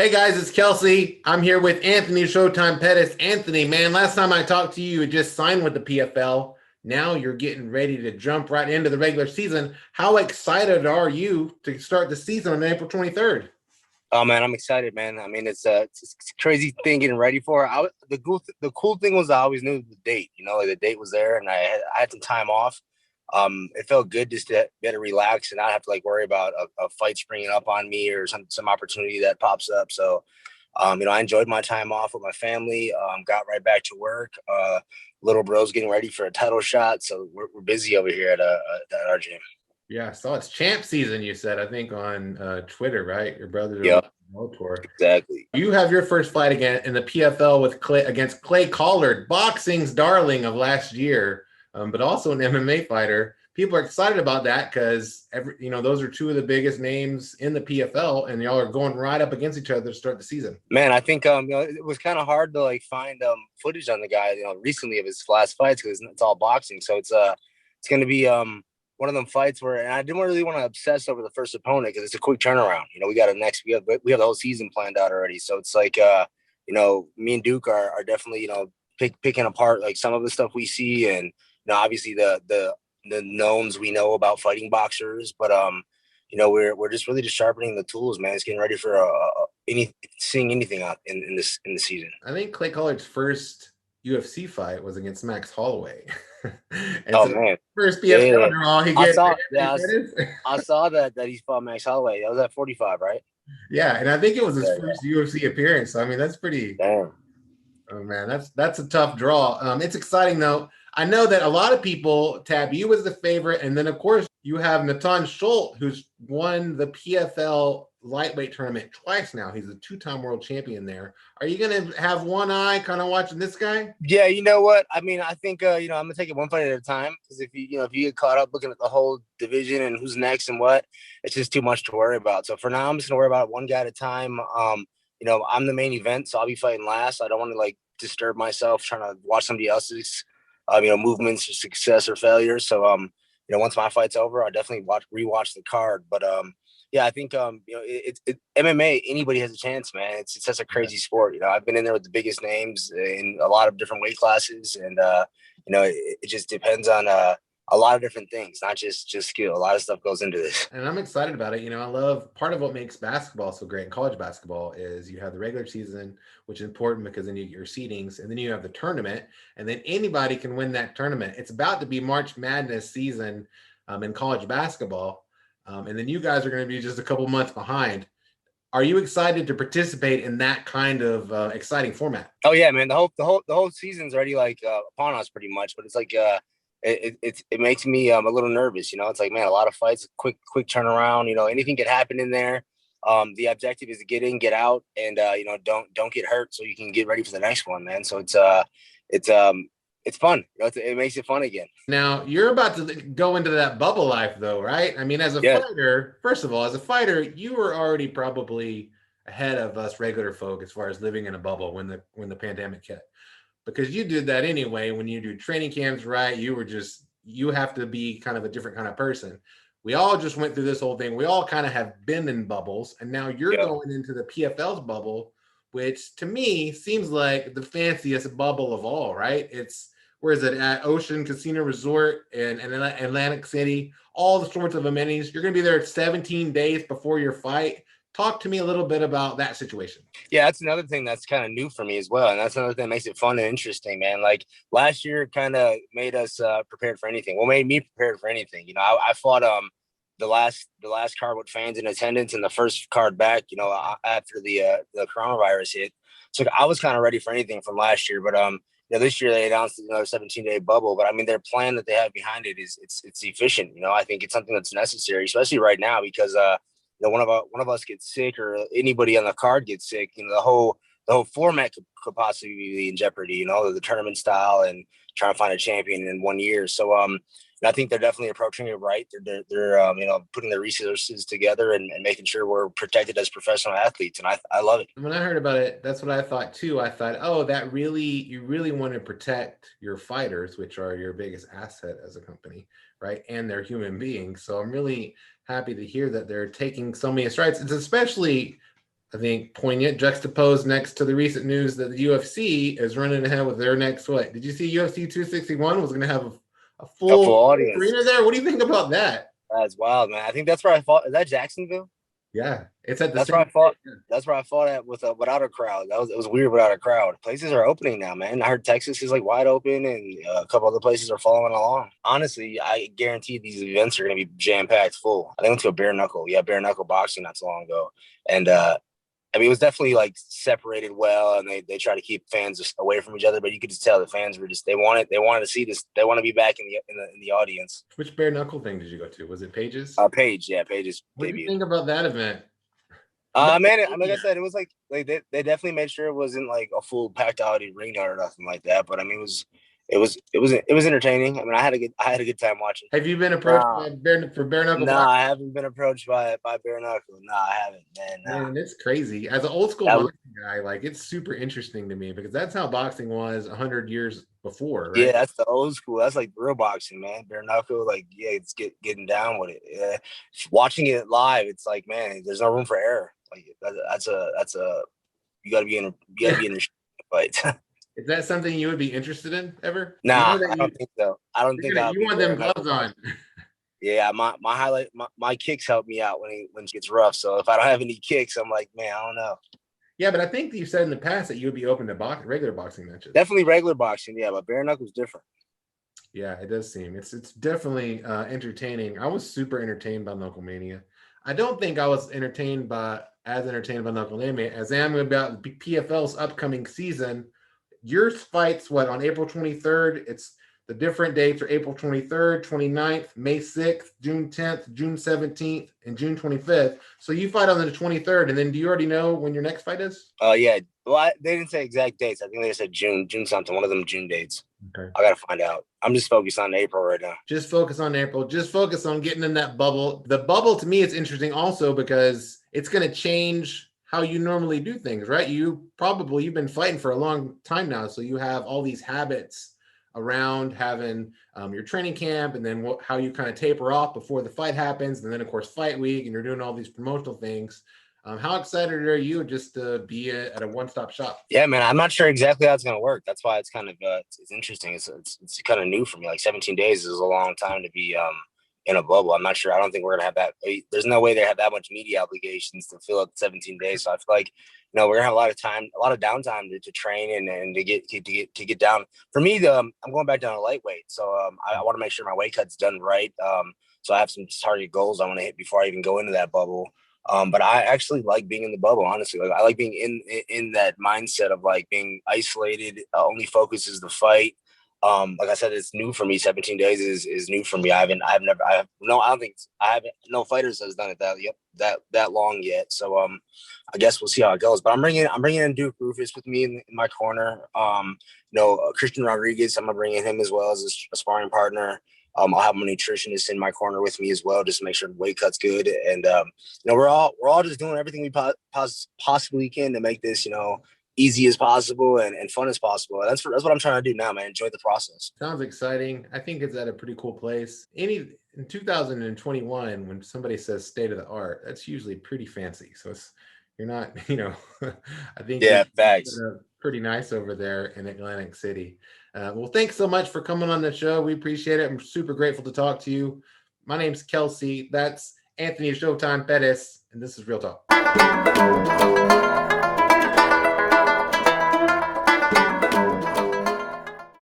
Hey guys, it's Kelsey. I'm here with Anthony Showtime Pettis. Anthony, man, last time I talked to you, you had just signed with the PFL. Now you're getting ready to jump right into the regular season. How excited are you to start the season on April 23rd? Oh man, I'm excited, man. I mean, it's a crazy thing getting ready for it. The cool thing was I always knew the date. Like the date was there, and I had some time off. It felt good just to be able to relax and not have to like worry about a fight springing up on me or some opportunity that pops up. So, I enjoyed my time off with my family. Got right back to work. Little bro's getting ready for a title shot, so we're busy over here at our gym. Yeah, so it's champ season, you said, I think on Twitter, right? Your brothers are on Yep, the World Tour. exactly. You have your first fight again in the PFL with against Clay Collard, boxing's darling of last year, but also an MMA fighter. People are excited about that because those are two of the biggest names in the PFL, and y'all are going right up against each other to start the season. Man, I think it was kind of hard to like find footage on the guy, recently of his last fights because it's all boxing. So it's going to be one of them fights where, and I didn't really want to obsess over the first opponent because it's a quick turnaround. We have the whole season planned out already. So it's like me and Duke are definitely picking apart like some of the stuff we see, and obviously the knowns we know about fighting boxers, but we're just really just sharpening the tools, man. It's getting ready for seeing anything out in the season. I think Clay Collard's first UFC fight was against Max Holloway. And Oh so man, first yeah, PFL yeah. draw he I gets. saw, yeah, I saw that he fought Max Holloway. That was at 45, right? Yeah, and I think it was his Yeah, first UFC appearance. So I mean, that's pretty. yeah. Damn. Oh man, that's a tough draw. It's exciting though. I know that a lot of people tab you as the favorite, and then of course you have Natan Schulte, who's won the PFL lightweight tournament twice now. He's a two-time world champion there. Are you gonna have one eye kind of watching this guy? Yeah, you know what? I mean, I think I'm gonna take it one fight at a time because if you get caught up looking at the whole division and who's next and what, it's just too much to worry about. So for now, I'm just gonna worry about one guy at a time. I'm the main event, so I'll be fighting last. I don't want to like disturb myself trying to watch somebody else's, movements or success or failure. So once my fight's over, I'll definitely rewatch the card. But yeah, I think MMA, anybody has a chance, man. It's such a crazy sport. I've been in there with the biggest names in a lot of different weight classes, and it just depends on a lot of different things, not just skill. A lot of stuff goes into this. And I'm excited about it. I love part of what makes basketball so great in college basketball is you have the regular season, which is important because then you get your seedings, and then you have the tournament, and then anybody can win that tournament. It's about to be March Madness season in college basketball, and then you guys are going to be just a couple months behind. Are you excited to participate in that kind of exciting format? Oh yeah, man. The whole season's already like upon us pretty much, but it's like it makes me a little nervous. It's like, man, a lot of fights, quick turnaround. Anything could happen in there. The objective is to get in, get out, and don't get hurt so you can get ready for the next one, man. So it's fun. It makes it fun again. Now, you're about to go into that bubble life, though, right? I mean, as a Yeah. fighter, first of all, as a fighter, you were already probably ahead of us regular folk as far as living in a bubble when the pandemic hit, because you did that anyway. When you do training camps, right? You have to be kind of a different kind of person. We all just went through this whole thing. We all kind of have been in bubbles, and now you're Yeah. going into the PFL's bubble, which to me seems like the fanciest bubble of all, right? It's where is it at Ocean Casino Resort and Atlantic City, all the sorts of amenities. You're going to be there 17 days before your fight. Talk to me a little bit about that situation. Yeah, that's another thing that's kind of new for me as well, and that's another thing that makes it fun and interesting, man. Like last year, kind of made us prepared for anything. Well, made me prepared for anything. I fought the last card with fans in attendance, and the first card back, after the coronavirus hit. So I was kind of ready for anything from last year, but this year they announced another 17-day bubble. But I mean, their plan that they have behind it is it's efficient. I think it's something that's necessary, especially right now because one of us gets sick or anybody on the card gets sick, the whole format could possibly be in jeopardy. The tournament style and trying to find a champion in 1 year. So I think they're definitely approaching it right. They're putting their resources together and making sure we're protected as professional athletes, and I love it. When I heard about it, that's what I thought too. I thought, oh, you really want to protect your fighters, which are your biggest asset as a company, right? And they're human beings. So I'm really happy to hear that they're taking so many strides. It's especially I think poignant, juxtaposed next to the recent news that the UFC is running ahead with their next what? Did you see UFC 261 was going to have a A full full audience. arena there? What do you think about that? That's wild, man. I think that's where I fought. Is that Jacksonville? Yeah, it's at the That's where same. I fought. That's where I fought at without a crowd. It was weird without a crowd. Places are opening now, man. I heard Texas is like wide open, and a couple other places are following along. Honestly, I guarantee these events are going to be jam packed full. I went to a bare knuckle, bare knuckle boxing not so long ago, and I mean, it was definitely like separated well, and they try to keep fans just away from each other. But you could just tell the fans were just they wanted to see this. They want to be back in the audience. Which bare knuckle thing did you go to? Was it Pages? Pages. What do you think about that event? Man, like I said, it was like they definitely made sure it wasn't like a full packed out arena or nothing like that. But I mean, it was entertaining. I mean, I had a good time watching. Have you been approached by bare knuckle? No, I haven't been approached by bare knuckle. No, I haven't, man. Nah. Man, it's crazy. As an old school boxing guy, like it's super interesting to me because that's how boxing was 100 years before, right? Yeah, that's the old school. That's like real boxing, man. Bare knuckle, like it's getting down with it. Yeah. Watching it live, it's like, man, there's no room for error. Like that's a you got to be in your fight. Is that something you would be interested in ever? Nah, I don't think so. I don't think you want them gloves on. Yeah, my kicks help me out when it gets rough. So if I don't have any kicks, I'm like, man, I don't know. Yeah, but I think you said in the past that you would be open to regular boxing matches. Definitely regular boxing, yeah, but bare knuckle's different. Yeah, it does seem it's definitely entertaining. I was super entertained by Knuckle Mania. I don't think I was entertained by Knuckle Mania as I am about PFL's upcoming season. Your fight's what on April 23rd? It's the different dates are April 23rd, 29th, May 6th, June 10th, June 17th, and June 25th. So you fight on the 23rd, and then do you already know when your next fight is? Yeah. Well, they didn't say exact dates. I think they said June something. One of them June dates. Okay. I gotta find out. I'm just focused on April right now. Just focus on April. Just focus on getting in that bubble. The bubble to me is interesting also because it's going to change how you normally do things, right? You've been fighting for a long time now, so you have all these habits around having your training camp and then how you kind of taper off before the fight happens, and then of course fight week, and you're doing all these promotional things. How excited are you just to be at a one-stop shop? Yeah, man, I'm not sure exactly how it's going to work. That's why it's kind of it's interesting. It's kind of new for me. Like 17 days is a long time to be in a bubble. I'm not sure. I don't think we're going to have that. There's no way they have that much media obligations to fill up 17 days. So I feel like we're going to have a lot of downtime to train and to get down. For me, I'm going back down to lightweight, so I want to make sure my weight cut's done right. So I have some target goals I want to hit before I even go into that bubble. But I actually like being in the bubble, honestly. Like I like being in that mindset of like being isolated. Only focus is the fight. Like I said, it's new for me. 17 days is new for me. I don't think no fighters has done it that long yet. So I guess we'll see how it goes. But I'm bringing in Duke Rufus with me in my corner. Christian Rodriguez, I'm gonna bring in him as well as a sparring partner. I'll have my nutritionist in my corner with me as well, just to make sure the weight cut's good. And we're all just doing everything we possibly can to make this easy as possible and fun as possible. And that's what I'm trying to do now, man. Enjoy the process. Sounds exciting. I think it's at a pretty cool place. In 2021, when somebody says state of the art, that's usually pretty fancy. So you're not, I think facts. Pretty nice over there in Atlantic City. Well, thanks so much for coming on the show. We appreciate it. I'm super grateful to talk to you. My name's Kelsey. That's Anthony Showtime Pettis, and this is Real Talk.